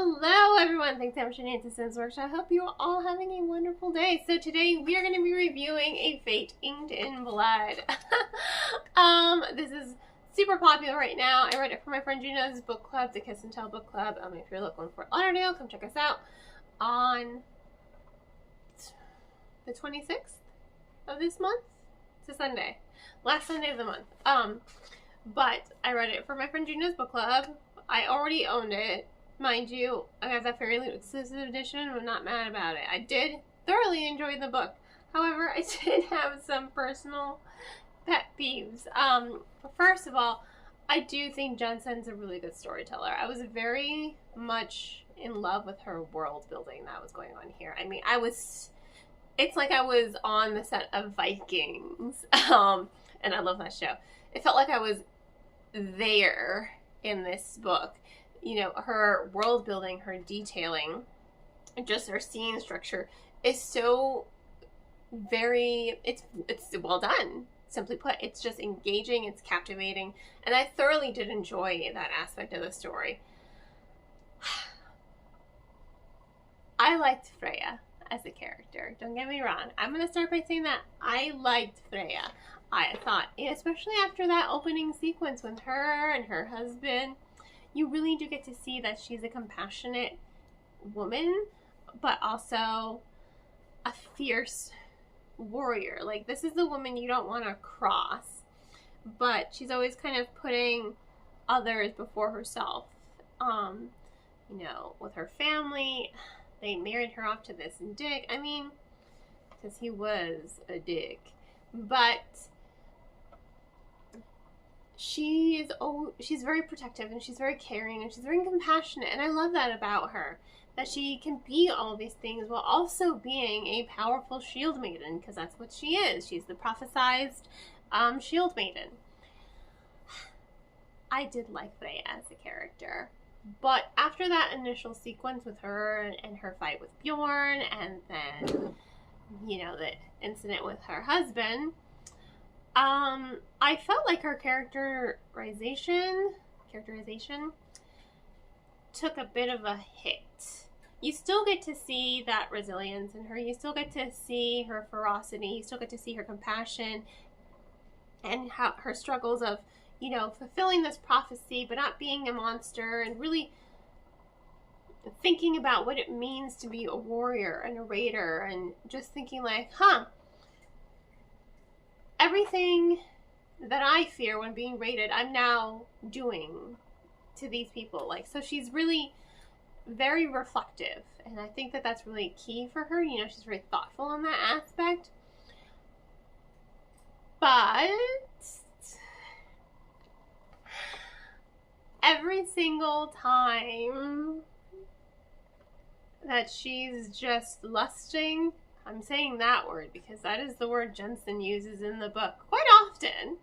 Hello everyone, thanks so much for Nancy Sims Workshop. I hope you are all having a wonderful day. So today we are going to be reviewing A Fate Inked in Blood. This is super popular right now. I read it for my friend Gina's book club, the Kiss and Tell book club. If you're looking for Lauderdale, come check us out on the 26th of this month. It's a Sunday. Last Sunday of the month. But I read it for my friend Gina's book club. I already owned it. Mind you, I got that fairly exclusive edition. I'm not mad about it. I did thoroughly enjoy the book. However, I did have some personal pet peeves. First of all, I do think Jensen's a really good storyteller. I was very much in love with her world building that was going on here. I mean, it's like I was on the set of Vikings. And I love that show. It felt like I was there in this book. You know, her world building, her detailing, just her scene structure is so it's well done. Simply put, it's just engaging, it's captivating, and I thoroughly did enjoy that aspect of the story. I liked Freya as a character. Don't get me wrong. I'm going to start by saying that I liked Freya. I thought, especially after that opening sequence with her and her husband, you really do get to see that she's a compassionate woman, but also a fierce warrior. Like, this is the woman you don't want to cross, but she's always kind of putting others before herself. You know, with her family, they married her off to this dick. I mean, because he was a dick. But she's very protective, and she's very caring, and she's very compassionate, and I love that about her, that she can be all these things while also being a powerful shield maiden, because that's what she is. She's the prophesized shield maiden. I did like Freya as a character, but after that initial sequence with her and her fight with Bjorn, and then, you know, the incident with her husband, I felt like her characterization took a bit of a hit. You still get to see that resilience in her. You still get to see her ferocity. You still get to see her compassion and how her struggles of, you know, fulfilling this prophecy but not being a monster, and really thinking about what it means to be a warrior and a raider, and just thinking like, everything that I fear when being raided, I'm now doing to these people. Like, so she's really very reflective, and I think that that's really key for her. You know, she's very thoughtful in that aspect. But every single time that she's just lusting, I'm saying that word because that is the word Jensen uses in the book quite often,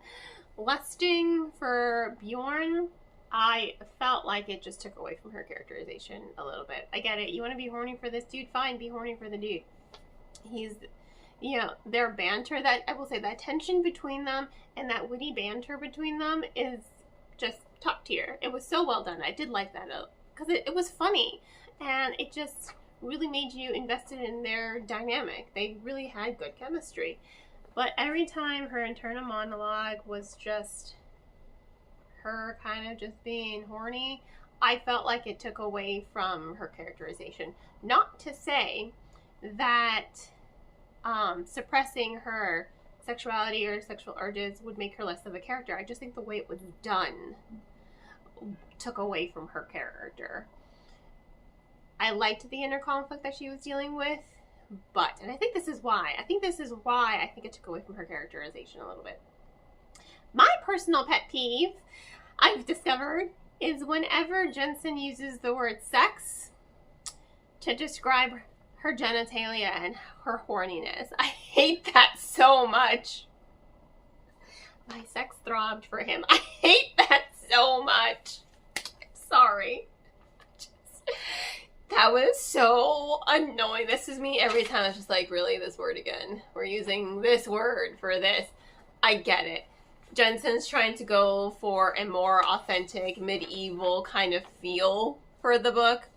lusting for Bjorn, I felt like it just took away from her characterization a little bit. I get it. You want to be horny for this dude? Fine, be horny for the dude. He's, you know, their banter, that, I will say, that tension between them and that witty banter between them is just top tier. It was so well done. I did like that because it was funny, and it just really made you invested in their dynamic. They really had good chemistry. But every time her internal monologue was just her kind of just being horny, I felt like it took away from her characterization. Not to say that suppressing her sexuality or sexual urges would make her less of a character. I just think the way it was done took away from her character. I liked the inner conflict that she was dealing with, but, and I think this is why I think it took away from her characterization a little bit. My personal pet peeve, I've discovered, is whenever Jensen uses the word sex to describe her genitalia and her horniness. I hate that so much. My sex throbbed for him. I hate that so much. Sorry. That was so annoying. This is me every time. It's just like, really, this word again? We're using this word for this. I get it. Jensen's trying to go for a more authentic, medieval kind of feel for the book.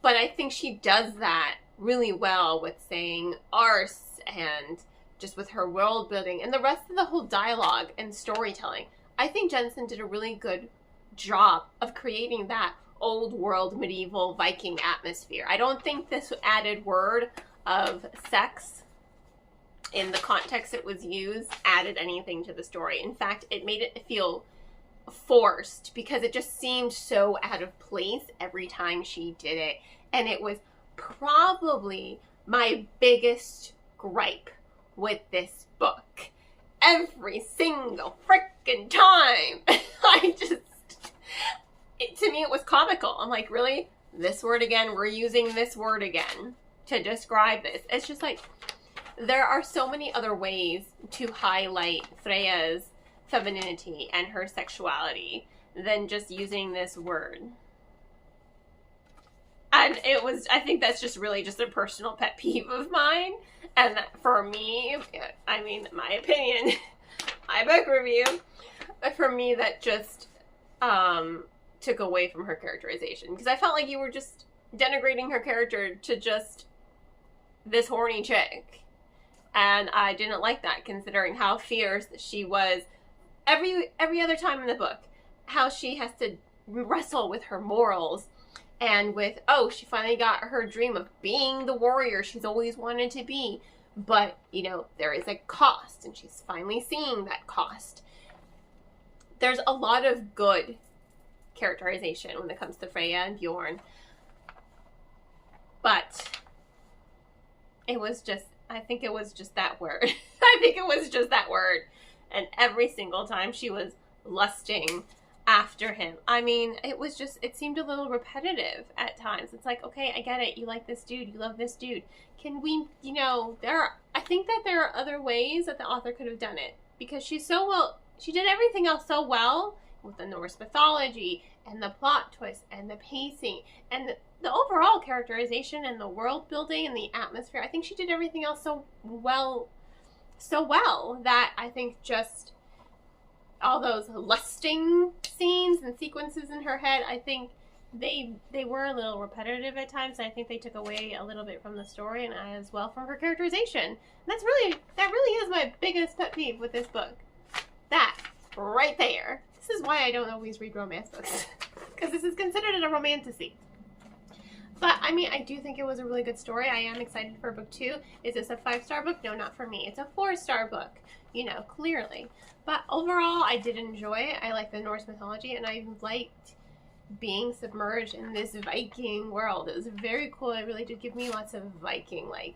But I think she does that really well with saying arse and just with her world building and the rest of the whole dialogue and storytelling. I think Jensen did a really good job of creating that old world medieval Viking atmosphere. I don't think this added word of sex in the context it was used added anything to the story. In fact, it made it feel forced because it just seemed so out of place every time she did it. And it was probably my biggest gripe with this book. Every single frickin' time. To me, it was comical. I'm like, really? This word again? We're using this word again to describe this. It's just like, there are so many other ways to highlight Freya's femininity and her sexuality than just using this word. And I think that's just really just a personal pet peeve of mine. And for me, I mean, my opinion, my book review, but for me that just took away from her characterization. Because I felt like you were just denigrating her character to just this horny chick. And I didn't like that, considering how fierce she was every other time in the book. How she has to wrestle with her morals. And with, oh, she finally got her dream of being the warrior she's always wanted to be. But, you know, there is a cost, and she's finally seeing that cost. There's a lot of good characterization when it comes to Freya and Bjorn. But it was just, I think it was just that word. I think it was just that word. And every single time she was lusting after him. I mean, it was just, it seemed a little repetitive at times. It's like, okay, I get it. You like this dude. You love this dude. Can we, you know, I think that there are other ways that the author could have done it. Because she did everything else so well with the Norse mythology and the plot twist and the pacing and the overall characterization and the world building and the atmosphere. I think she did everything else so well that I think just all those lusting scenes and sequences in her head, I think they were a little repetitive at times. I think they took away a little bit from the story and as well from her characterization. And that really is my biggest pet peeve with this book. That right there. This is why I don't always read romance books. Because this is considered a romantasy. But, I mean, I do think it was a really good story. I am excited for book 2. Is this a 5-star book? No, not for me. It's a 4-star book, you know, clearly. But overall, I did enjoy it. I like the Norse mythology, and I liked being submerged in this Viking world. It was very cool. It really did give me lots of Viking, like,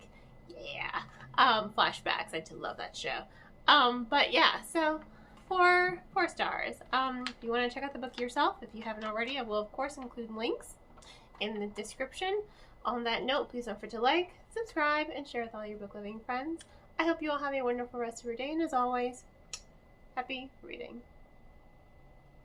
yeah, flashbacks. I did love that show. But yeah, so 4 stars. If you want to check out the book yourself, if you haven't already, I will, of course, include links in the description. On that note, please don't forget to like, subscribe, and share with all your book loving friends. I hope you all have a wonderful rest of your day, and as always, happy reading.